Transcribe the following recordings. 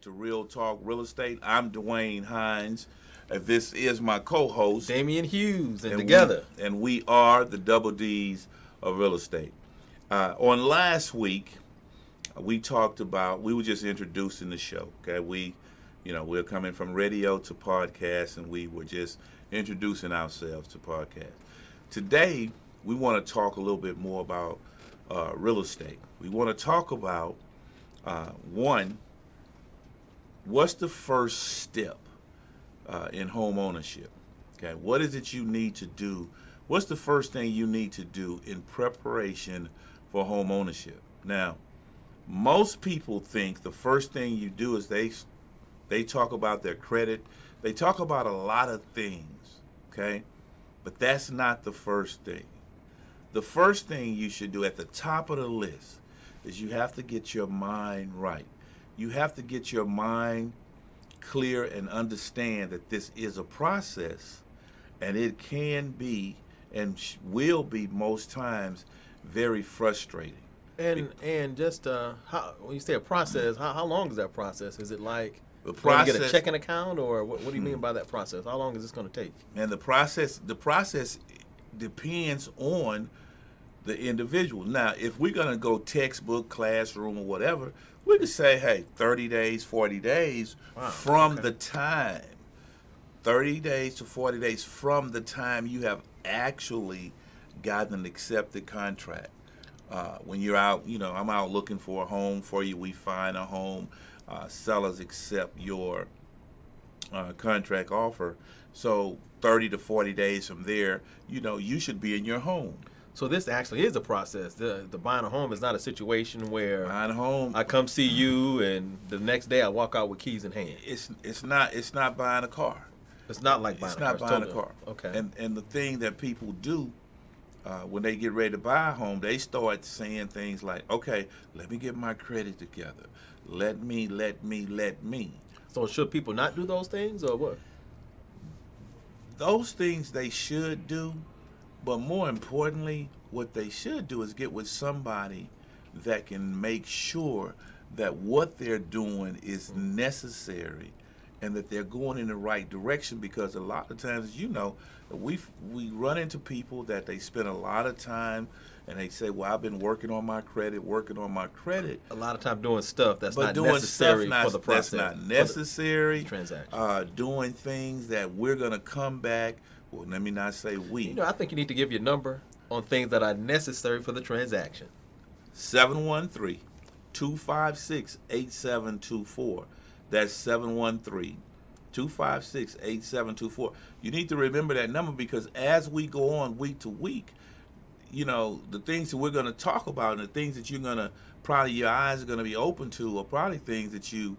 to Real Talk Real Estate. I'm Dwayne Hines. This is my co-host, Damian Hughes, and and together. we are the Double D's of real estate. On last week, we talked about, we were just introducing the show. Okay, we're coming from radio to podcast, and we were just introducing ourselves to podcast. Today, we want to talk a little bit more about real estate. We want to talk about one, what's the first step in home ownership? Okay, what is it you need to do? What's the first thing you need to do in preparation for home ownership? Now, most people think the first thing you do is they talk about their credit. They talk about a lot of things, okay? But that's not the first thing. The first thing you should do at the top of the list is you have to get your mind right. You have to get your mind clear and understand that this is a process, and it can be and will be most times very frustrating. And just how, when you say a process, how long is that process? Is it like The when you process, get a checking account, or what do you mean by that process? How long is this going to take? and the process depends on the individual. Now, if we're going to go textbook, classroom, or whatever, we could say, hey, 30 days, 40 days from the time, 30 days to 40 days from the time you have actually gotten an accepted contract. When you're out, I'm out looking for a home for you. We find a home. Sellers accept your contract offer. So 30 to 40 days from there, you should be in your home. So this actually is a process. The buying a home is not a situation where Buying a home, I come see you and the next day I walk out with keys in hand. it's not buying a car. It's not like buying It's a car. not buying a Totally. car. Okay. And the thing that people do when they get ready to buy a home, they start saying things like, okay, let me get my credit together. Let me. So should people not do those things, or what? Those things they should do, but more importantly, what they should do is get with somebody that can make sure that what they're doing is necessary and that they're going in the right direction, because a lot of times, we run into people that they spend a lot of time and they say, well, I've been working on my credit. A lot of time doing stuff that's But not doing necessary stuff for the process. that's not necessary. For the transaction. Doing things that we're going to come back. Well, let me not say we. I think you need to give your number on things that are necessary for the transaction. 713-256-8724. That's 713-256-8724. You need to remember that number, because as we go on week to week, the things that we're going to talk about and the things that you're going to, probably your eyes are going to be open to, are probably things that you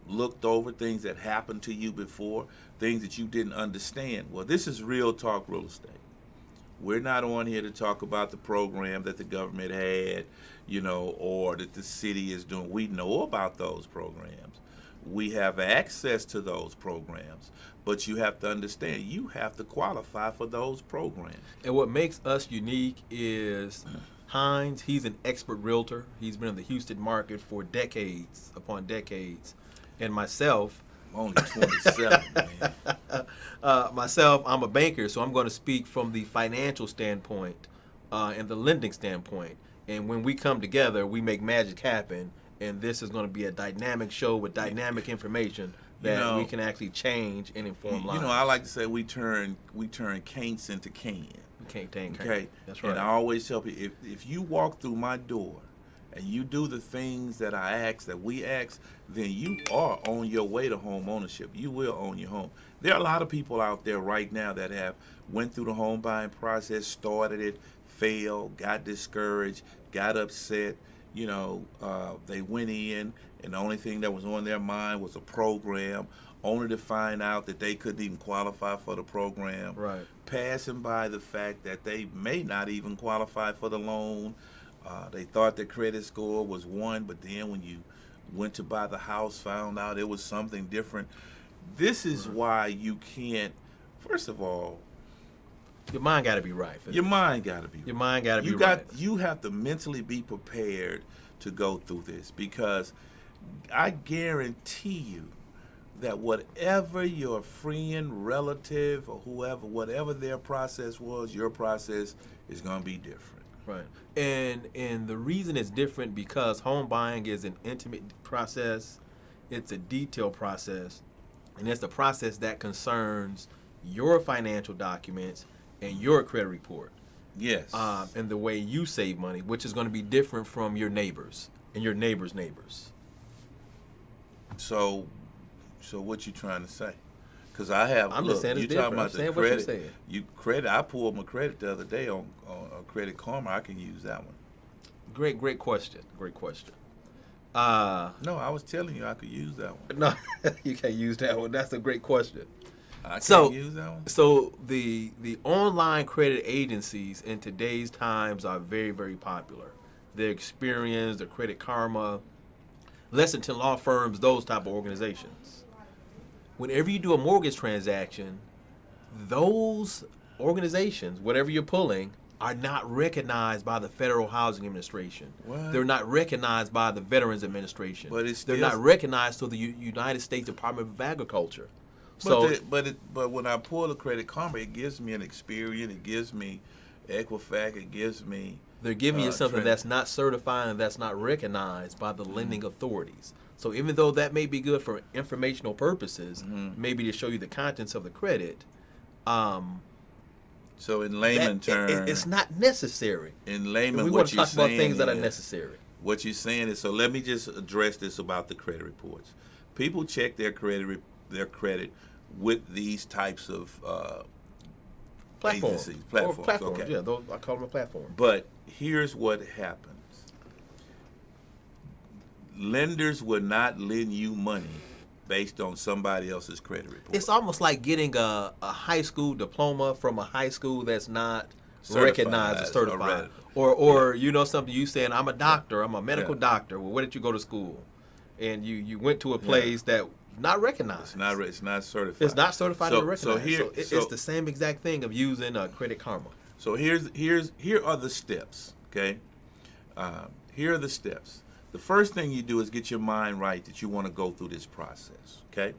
looked over, things that happened to you before, things that you didn't understand. Well, this is Real Talk Real Estate. We're not on here to talk about the program that the government had, or that the city is doing. We know about those programs. We have access to those programs, but you have to understand, you have to qualify for those programs. And what makes us unique is Hines, he's an expert realtor. He's been in the Houston market for decades upon decades. And myself, I'm only 27, man. I'm a banker, so I'm going to speak from the financial standpoint and the lending standpoint. And when we come together, we make magic happen. And this is going to be a dynamic show with dynamic information that we can actually change and inform lives. I like to say we turn can'ts into can. Okay, that's right. And I always tell people, if you walk through my door and you do the things that we ask, then you are on your way to home ownership. You will own your home. There are a lot of people out there right now that have went through the home buying process, started it, failed, got discouraged, got upset. They went in, and the only thing that was on their mind was a program, only to find out that they couldn't even qualify for the program. Right. Passing by the fact that they may not even qualify for the loan. They thought their credit score was 1, but then when you went to buy the house, found out it was something different. This is why you can't, first of all, your mind got to be right. Your mind got to be right. Your mind got to be right. You have to mentally be prepared to go through this, because I guarantee you that whatever your friend, relative, or whoever, whatever their process was, your process is going to be different. Right. And the reason it's different because home buying is an intimate process. It's a detailed process. And it's the process that concerns your financial documents and your credit report. Yes. And the way you save money, which is going to be different from your neighbors and your neighbors' neighbors. So what you trying to say? Because I have. I'm look, just saying it's you different. talking I'm about saying the what you're credit. saying. You credit. I pulled my credit the other day on Credit Karma. I can use that one. Great question. Great question. No, I was telling you I could use that one. No, you can't use that one. That's a great question. I can't So- use that one. So the online credit agencies in today's times are very, very popular. Their Experian, the Credit Karma, Lexington law firms, those type of organizations. Whenever you do a mortgage transaction, those organizations, whatever you're pulling, are not recognized by the Federal Housing Administration. What? They're not recognized by the Veterans Administration. But it's They're still- not recognized through the United States Department of Agriculture. So But when I pull the Credit Karma, it gives me an Experian, it gives me Equifax, it gives me. they're giving you something Trend. that's not certified and that's not recognized by the lending authorities. So even though that may be good for informational purposes, maybe to show you the contents of the credit, So in layman terms, it's not necessary. in layman, We what want to you're talk about saying things that are is- necessary. What you're saying is, so let me just address this about the credit reports. People check their credit with these types of Platforms. agencies, Or platforms. platforms. Okay. Yeah, those, I call them a platform. But here's what happens. Lenders will not lend you money based on somebody else's credit report. It's almost like getting a high school diploma from a high school that's not Certified recognized or certified. already. Or you know something, you saying, I'm a doctor, I'm a medical Yeah. doctor. Well, where did you go to school? And you went to a place that not recognized. It's not certified. It's not certified So- or recognized. so So, it's the same exact thing of using Credit Karma. So here are the steps. Okay, here are the steps. The first thing you do is get your mind right that you want to go through this process. Okay.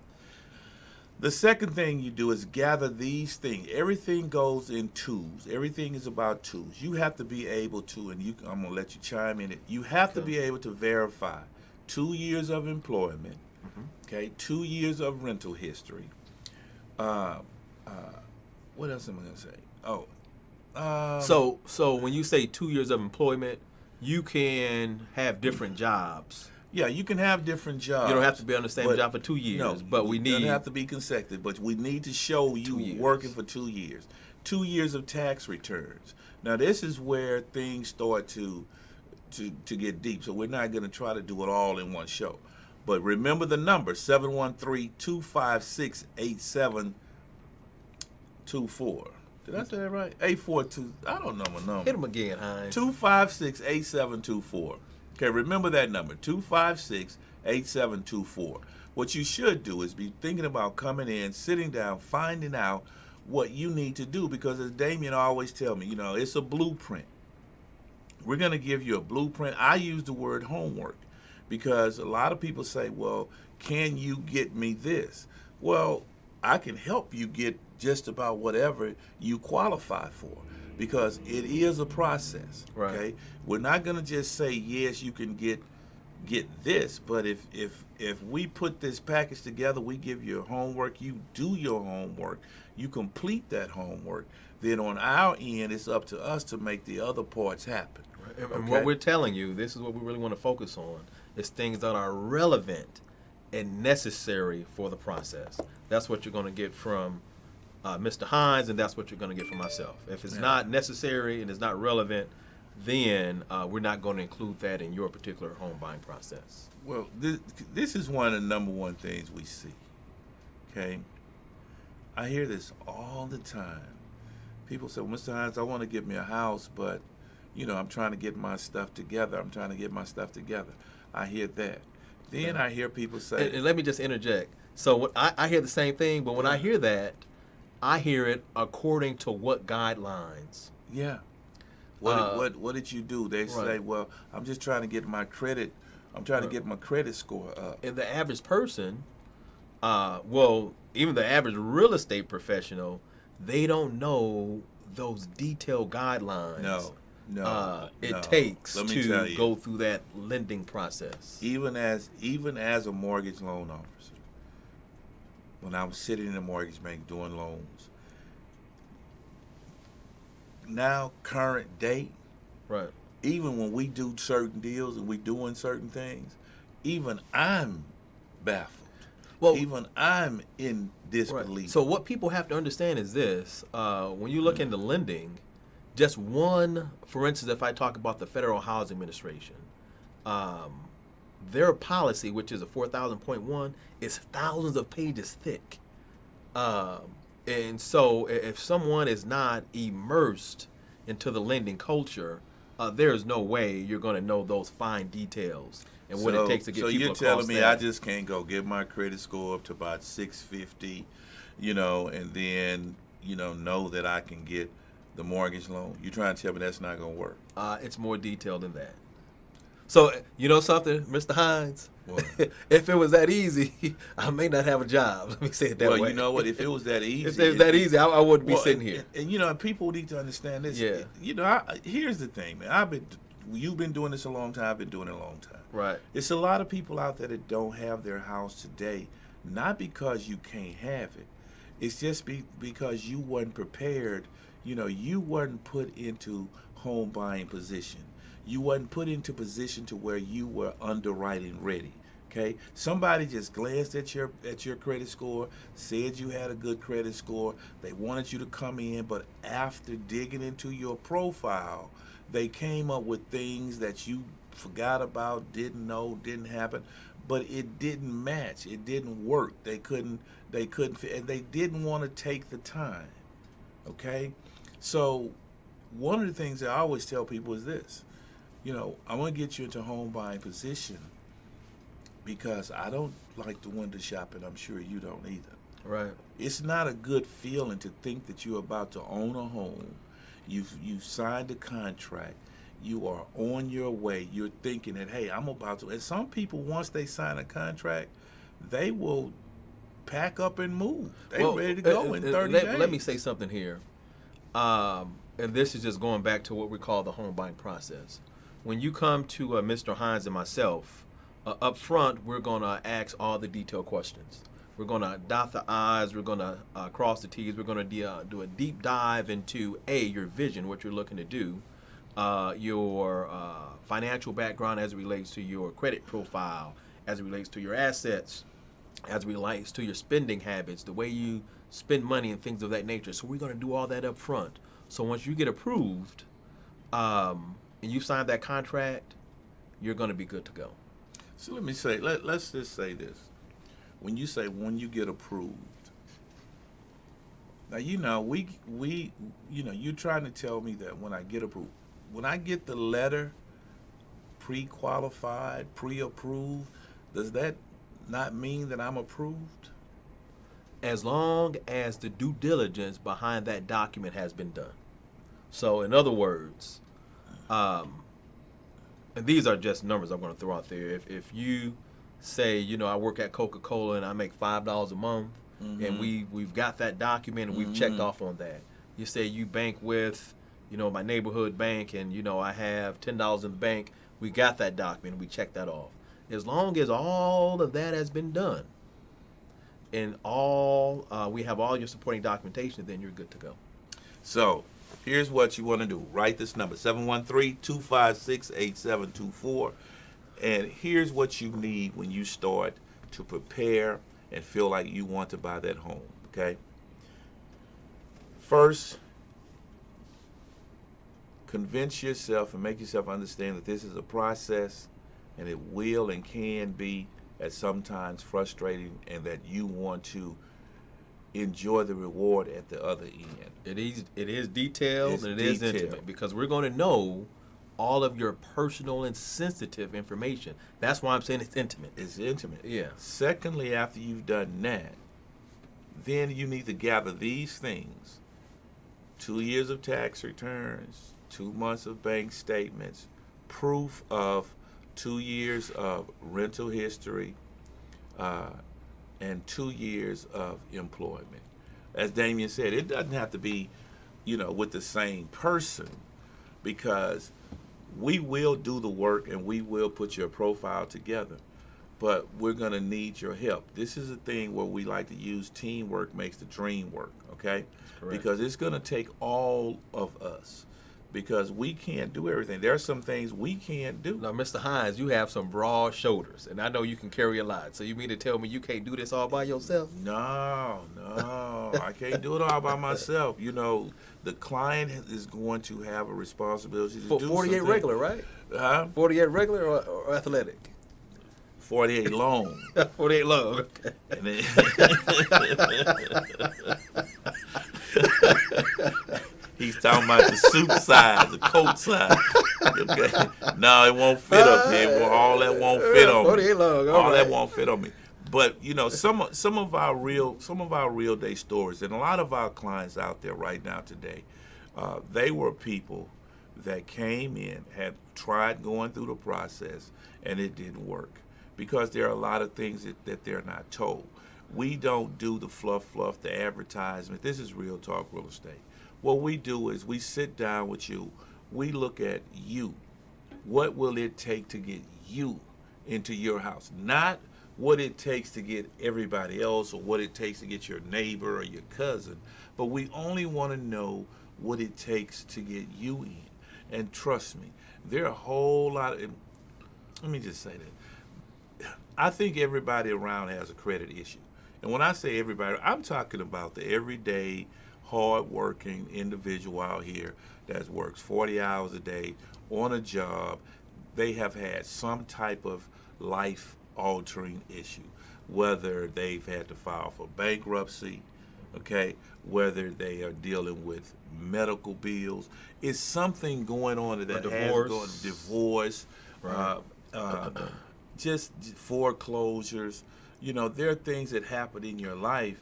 The second thing you do is gather these things. Everything goes in twos. Everything is about twos. You have to be able to, and I'm gonna let you chime in. You have to be able to verify 2 years of employment. Okay, 2 years of rental history. What else am I gonna say? So when you say 2 years of employment, you can have different jobs. Yeah, you can have different jobs. You don't have to be on the same but- job for 2 years, No, but we it need doesn't have to be consecutive, but we need to show 2 you years. working for 2 years. 2 years of tax returns. Now this is where things start to get deep. So we're not going to try to do it all in one show. But remember the number 713-256-8724. Did I say that right? 842. I don't know my number. hit them again, Hines. 256-8724. Okay, remember that number, 256-8724. What you should do is be thinking about coming in, sitting down, finding out what you need to do, because as Damien always tell me, it's a blueprint. We're going to give you a blueprint. I use the word homework because a lot of people say, well, can you get me this? Well, I can help you get just about whatever you qualify for, because it is a process. Right. Okay, we're not going to just say yes, you can get this, but if we put this package together, we give you homework, you do your homework, you complete that homework, then on our end it's up to us to make the other parts happen. And Okay? what we're telling you, this is what we really want to focus on, is things that are relevant and necessary for the process. That's what you're going to get from Mr. Hines, and that's what you're going to get from myself. If it's not necessary and it's not relevant, then we're not going to include that in your particular home buying process. Well, this is one of the number one things we see. Okay, I hear this all the time. People say, well, Mr. Hines, I want to get me a house, but I'm trying to get my stuff together. I hear that. Then I hear people say, And let me just interject. So what, I hear the same thing, but when I hear that, I hear it according to what guidelines. yeah. What did you do? They say, Right. well, I'm just trying to get my credit I'm trying to get my credit score up. And the average person, well, even the average real estate professional, they don't know those detailed guidelines. It takes Let me tell you, go through that lending process. even as a mortgage loan officer, when I was sitting in the mortgage bank doing loans, now current date, Right. even when we do certain deals and we doing certain things, even I'm baffled. Well, Even I'm in disbelief. right. So what people have to understand is this: when you look into lending, just one, for instance, if I talk about the Federal Housing Administration, their policy, which is a 4,000.1, is thousands of pages thick. And so if someone is not immersed into the lending culture, there's no way you're going to know those fine details and what it takes to get so people you're across telling me that. I just can't go get my credit score up to about 650, and then know that I can get the mortgage loan? You're trying to tell me that's not going to work? It's more detailed than that. So, you know something, Mr. Hines? What? If it was that easy, I may not have a job. Let me say it that way. Well, you know what? If it was that easy, If it was that easy, I wouldn't be sitting here. And people need to understand this. Yeah. Here's the thing, man. You've been doing this a long time. I've been doing it a long time. Right. It's a lot of people out there that don't have their house today, not because you can't have it. It's just because you wasn't prepared. You weren't put into home buying position. You wasn't put into position to where you were underwriting ready. Okay, somebody just glanced at your credit score, said you had a good credit score. They wanted you to come in, but after digging into your profile, they came up with things that you forgot about, didn't know, didn't happen, but it didn't match. It didn't work. They couldn't, and they didn't want to take the time. Okay, so one of the things that I always tell people is this. I want to get you into home buying position because I don't like the window shopping. I'm sure you don't either. Right. It's not a good feeling to think that you're about to own a home. You've signed a contract. You are on your way. You're thinking that, hey, I'm about to. And some people, once they sign a contract, they will pack up and move. They're ready to go in 30 days. Let me say something here. And this is just going back to what we call the home buying process. When you come to Mr. Hines and myself, up front, we're going to ask all the detailed questions. We're going to dot the I's. We're going to cross the T's. We're going to do a deep dive into, your vision, what you're looking to do, your financial background as it relates to your credit profile, as it relates to your assets, as it relates to your spending habits, the way you spend money and things of that nature. So we're going to do all that up front. So once you get approved and you sign that contract, you're going to be good to go. So let me say, let's just say this. When you say when you get approved, now you're trying to tell me that when I get approved, when I get the letter pre-qualified, pre-approved, does that not mean that I'm approved? As long as the due diligence behind that document has been done. So in other words, and these are just numbers I'm going to throw out there. If you say, I work at Coca-Cola and I make $5 a month, and we've got that document and we've checked off on that. You say you bank with, my neighborhood bank, and I have $10 in the bank. We got that document. We checked that off. As long as all of that has been done, and we have all your supporting documentation, then you're good to go. So here's what you want to do. Write this number, 713-256-8724. And here's what you need when you start to prepare and feel like you want to buy that home, okay? First, convince yourself and make yourself understand that this is a process, and it will and can be at sometimes frustrating, and that you want to enjoy the reward at the other end. It is detailed and it is detailed. intimate, because we're going to know all of your personal and sensitive information. That's why I'm saying it's intimate. It's intimate. Yeah. Secondly, after you've done that, then you need to gather these things: 2 years of tax returns, 2 months of bank statements, proof of 2 years of rental history, and 2 years of employment. As Damien said, it doesn't have to be, with the same person, because we will do the work and we will put your profile together, but we're going to need your help. This is a thing where we like to use teamwork makes the dream work, okay? Because it's going to take all of us, because we can't do everything. There are some things we can't do. Now, Mr. Hines, you have some broad shoulders, and I know you can carry a lot. So you mean to tell me you can't do this all by yourself? No, I can't do it all by myself. The client is going to have a responsibility to do 48 something. regular, right? Huh? 48 regular or athletic? 48 long. 48 long. Okay. And then he's talking about the suit size, the coat size. Okay. No, it won't fit up here. Well, all that won't fit on me. 48 long. All that won't fit on me. But some of our real day stories, and a lot of our clients out there right now today, they were people that came in, had tried going through the process, and it didn't work, because there are a lot of things that they're not told. We don't do the fluff, the advertisement. This is Real Talk Real Estate. What we do is we sit down with you. We look at you. What will it take to get you into your house? Not what it takes to get everybody else, or what it takes to get your neighbor or your cousin, but we only want to know what it takes to get you in. And trust me, there are a whole lot of, let me just say that, I think everybody around has a credit issue. And when I say everybody, I'm talking about the everyday, hard-working individual out here that works 40 hours a day on a job. They have had some type of life-altering issue, whether they've had to file for bankruptcy, okay, whether they are dealing with medical bills. It's something going on that has divorce, right. Just foreclosures. There are things that happen in your life.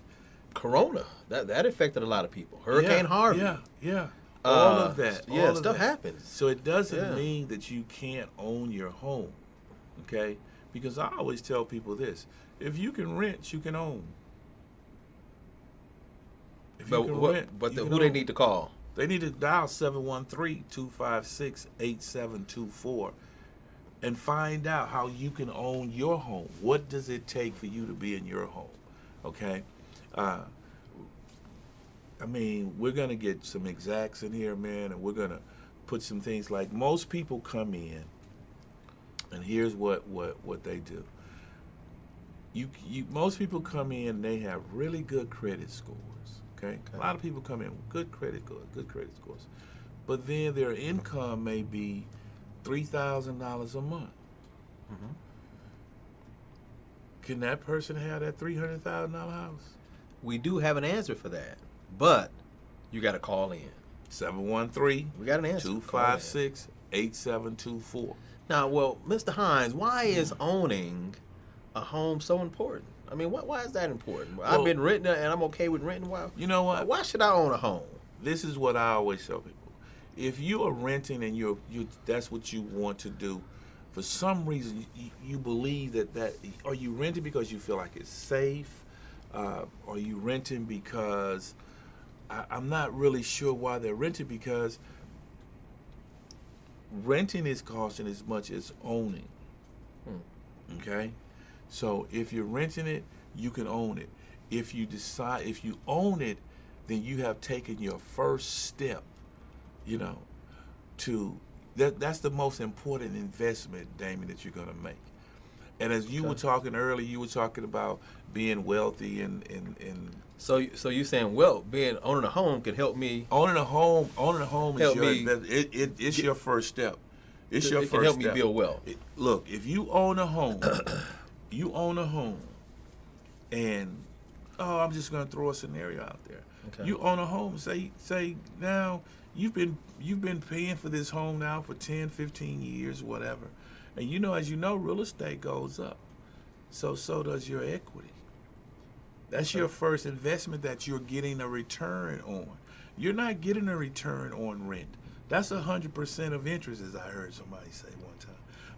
Corona, that affected a lot of people. Hurricane Harvey. Yeah. All of that. Yeah, all of stuff that. happens. So it doesn't mean that you can't own your home, okay? Because I always tell people this: if you can rent, you can own. If you can rent, who they need to call? They need to dial 713-256-8724 and find out how you can own your home. What does it take for you to be in your home? Okay? We're going to get some exacts in here, man, and we're going to put some things like, most people come in, and here's what they do. Most people come in and they have really good credit scores. Okay? A lot of people come in with good credit scores, but then their income may be $3,000 a month. Mm-hmm. Can that person have that $300,000 house? We do have an answer for that, but you got to call in. 713. We got an answer. 256-8724. Now, well, Mr. Hines, why is owning a home so important? Why is that important? I've been renting and I'm okay with renting. Why? You know what? Why should I own a home? This is what I always tell people. If you are renting and you that's what you want to do, for some reason you believe that are you renting because you feel like it's safe? Are you renting because I'm not really sure why they're renting, because renting is costing as much as owning. Okay? So if you're renting it, you can own it. If you own it, then you have taken your first step, to that's the most important investment, Damien, that you're gonna make. And as you were talking earlier, you were talking about being wealthy and So you saying, owning a home can help me? Owning a home is your investment. It's your first step. It can help me build wealth. Look, if you own a home, and I'm just gonna throw a scenario out there. Okay. You own a home. Say now you've been paying for this home now for 10, 15 years, whatever. And as you know, real estate goes up. So does your equity. That's your first investment that you're getting a return on. You're not getting a return on rent. That's 100% of interest, as I heard somebody say one time.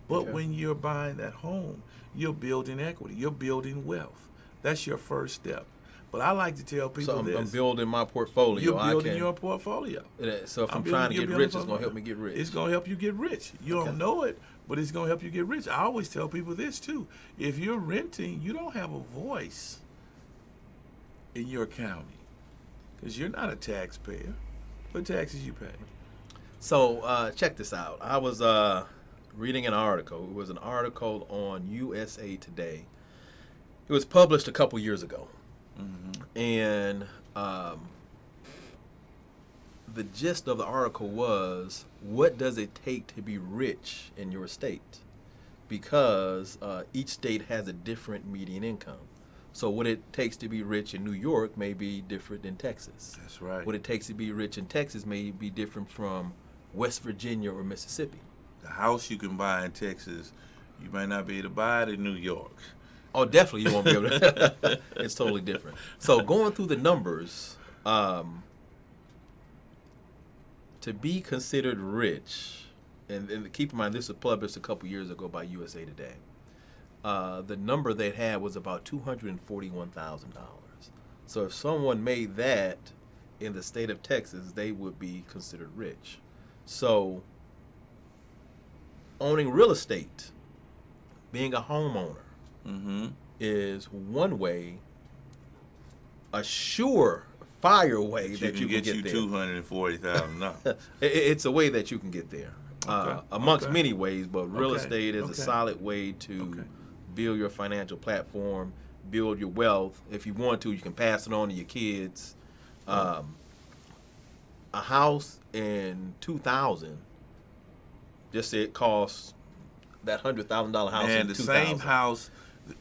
But Okay. when you're buying that home, you're building equity. You're building wealth. That's your first step. But I like to tell people So I'm this. building my portfolio. You're building I can, your portfolio. So if I'm building- trying to you're get building rich, it's going to portfolio. help me get rich. It's going to help you get rich. You Okay. don't know it, but it's going to help you get rich. I always tell people this too. If you're renting, you don't have a voice in your county because you're not a taxpayer. What taxes you pay? So check this out. I was reading an article. It was an article on USA Today. It was published a couple years ago. And the gist of the article was, what does it take to be rich in your state? Because each state has a different median income. So what it takes to be rich in New York may be different than Texas. That's right. What it takes to be rich in Texas may be different from West Virginia or Mississippi. The house you can buy in Texas, you might not be able to buy it in New York. Oh, definitely you won't be able to. It's totally different. So going through the numbers, to be considered rich, and keep in mind this was published a couple years ago by USA Today. The number they had was about $241,000. So if someone made that in the state of Texas, they would be considered rich. So owning real estate, being a homeowner, Mm-hmm. is one way, a surefire way You that can you can get get you there. $240,000. It's a way that you can get there, amongst Okay. many ways, but real Okay. estate is a Okay. solid way to Okay. build your financial platform, build your wealth. If you want to, you can pass it on to your kids. A house in 2000, just say it costs that $100,000 house And in the 2000. same house.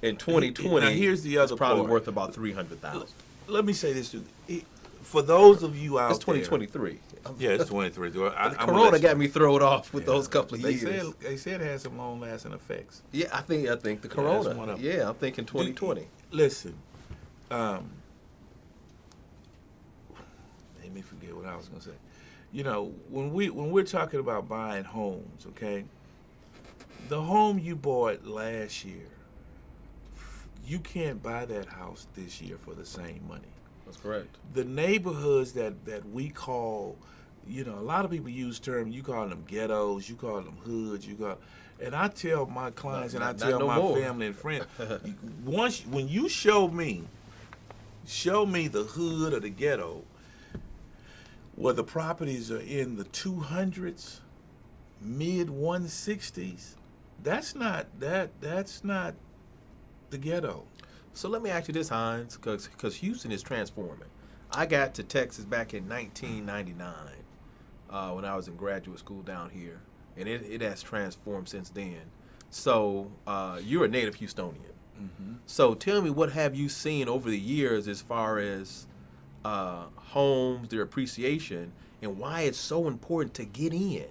In 2020, Now, here's the it's other probably part. worth about $300,000. Let me say this to you. For those of you out It's 2023. there. Yeah, it's 23. Corona got me thrown off with those couple of They years. they said it had some long-lasting effects. Yeah, I think the that's Corona. one of them. Yeah, I'm thinking 2020. Listen, made me forget what I was gonna say. You know, when we're talking about buying homes, okay, the home you bought last year, you can't buy that house this year for the same money. That's correct. The neighborhoods that we call, you know, a lot of people use terms. You call them ghettos, you call them hoods, and I tell my clients and I Not tell no my more. family and friends, when you show me the hood or the ghetto where the properties are in the 200s, mid 160s, that's not the ghetto. So let me ask you this, Hines, because Houston is transforming. I got to Texas back in 1999 when I was in graduate school down here, and it has transformed since then. So you're a native Houstonian. Mm-hmm. So tell me, what have you seen over the years as far as homes, their appreciation, and why it's so important to get in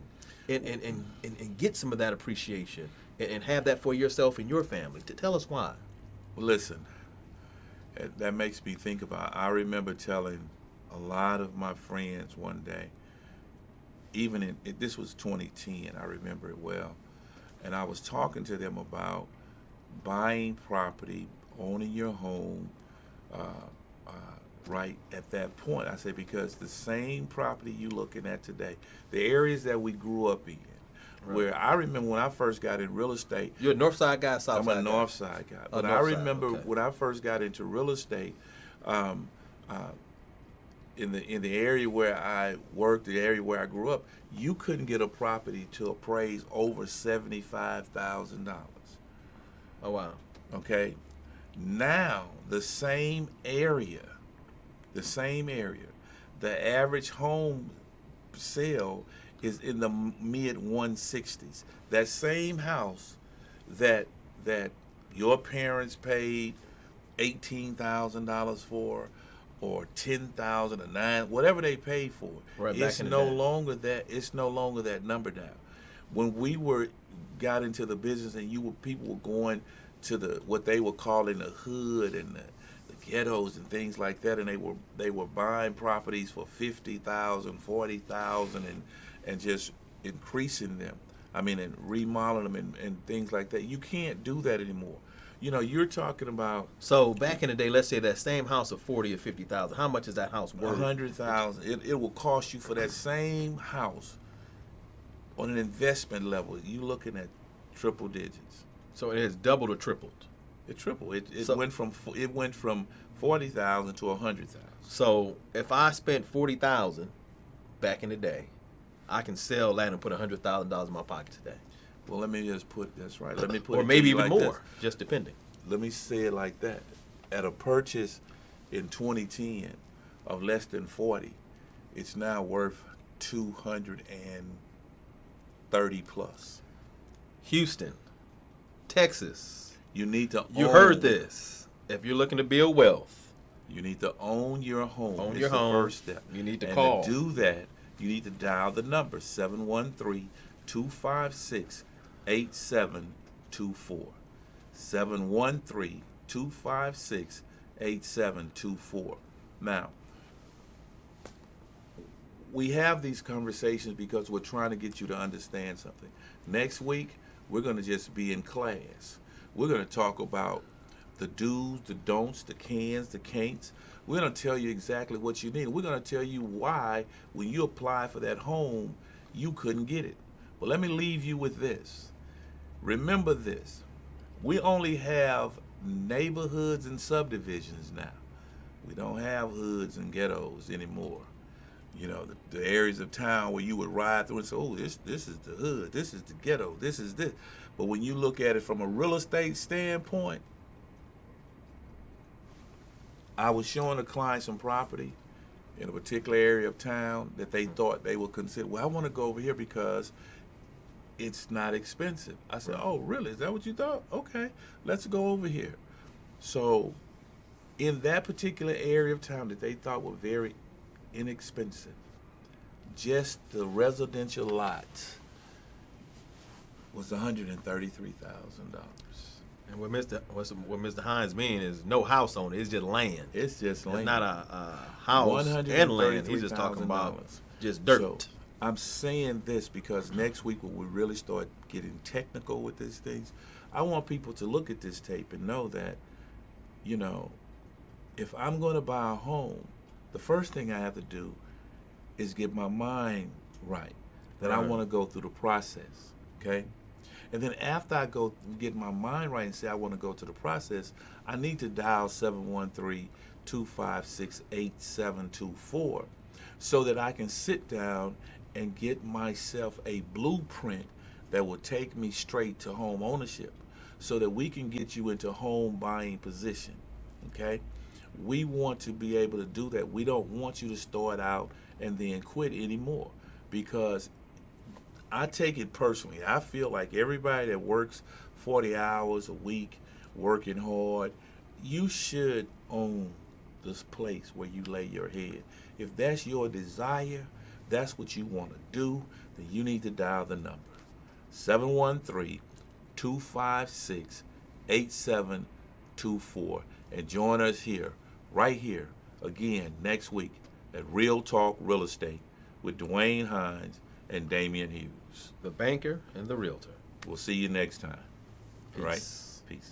and get some of that appreciation and have that for yourself and your family? Tell us why. Well, listen, that makes me think about, I remember telling a lot of my friends one day, this was 2010, I remember it well, and I was talking to them about buying property, owning your home, right at that point. I said, because the same property you looking at today, the areas that we grew up in, where I remember when I first got in real estate. You're a north side guy, south I'm side a guy? north side guy. But I north side, remember okay. when I first got into real estate, in the area where I worked, the area where I grew up, you couldn't get a property to appraise over $75,000. Oh, wow. Okay? Now, the same area, the average home sale is in the mid 160s. That same house that your parents paid $18,000 for, or $10,000 or $9,000, whatever they paid for, Right, back it's in the no day. longer that. It's no longer that number now. When we got into the business, and people were going to what they were calling the hood and the ghettos and things like that, and they were buying properties for $50,000, $40,000, and just increasing them. and remodel them and things like that. You can't do that anymore. You're talking about So back in the day, let's say that same house of 40 or 50,000. How much is that house worth? 100,000. It will cost you for that same house on an investment level. You looking at triple digits. So it has doubled or tripled. It tripled. It So- went from 40,000 to 100,000. So if I spent 40,000 back in the day, I can sell that and put $100,000 in my pocket today, Well, let me just put that's right. Let me put or it to maybe you even like this. more, just depending. Let me say it like that. At a purchase in 2010 of less than 40, it's now worth 230 plus. Houston, Texas. You need to You own, heard this. If you're looking to build wealth, You need to own your home. Own It's your the home. first step. You need to and call. To do that, you need to dial the number 713-256-8724. 713-256-8724. Now, we have these conversations because we're trying to get you to understand something. Next week, we're going to just be in class. We're going to talk about the do's, the don'ts, the cans, the can'ts. We're going to tell you exactly what you need. We're going to tell you why, when you apply for that home, you couldn't get it. But let me leave you with this. Remember this. We only have neighborhoods and subdivisions now. We don't have hoods and ghettos anymore. The areas of town where you would ride through and say, oh, this is the hood, this is the ghetto, this is this. But when you look at it from a real estate standpoint, I was showing a client some property in a particular area of town that they thought they would consider, well, I want to go over here because it's not expensive. I said, oh, really? Is that what you thought? Okay, let's go over here. So in that particular area of town that they thought were very inexpensive, just the residential lot was $133,000. and what Mr. Hines means is no house on it. It's just land. It's just land. It's not a house and land. He's just talking about just dirt. So, I'm saying this because next week when we really start getting technical with these things, I want people to look at this tape and know that, if I'm going to buy a home, the first thing I have to do is get my mind right, that I Right. want to go through the process, okay? And then after I go get my mind right and say I want to go to the process, I need to dial 713-256-8724 so that I can sit down and get myself a blueprint that will take me straight to home ownership so that we can get you into home buying position, okay? We want to be able to do that. We don't want you to start out and then quit anymore, because I take it personally. I feel like everybody that works 40 hours a week, working hard, you should own this place where you lay your head. If that's your desire, that's what you want to do, then you need to dial the number 713-256-8724 and join us here, right here, again next week at Real Talk Real Estate with Dwayne Hines and Damian Hughes. The banker and the realtor. We'll see you next time. All right? Peace. Peace.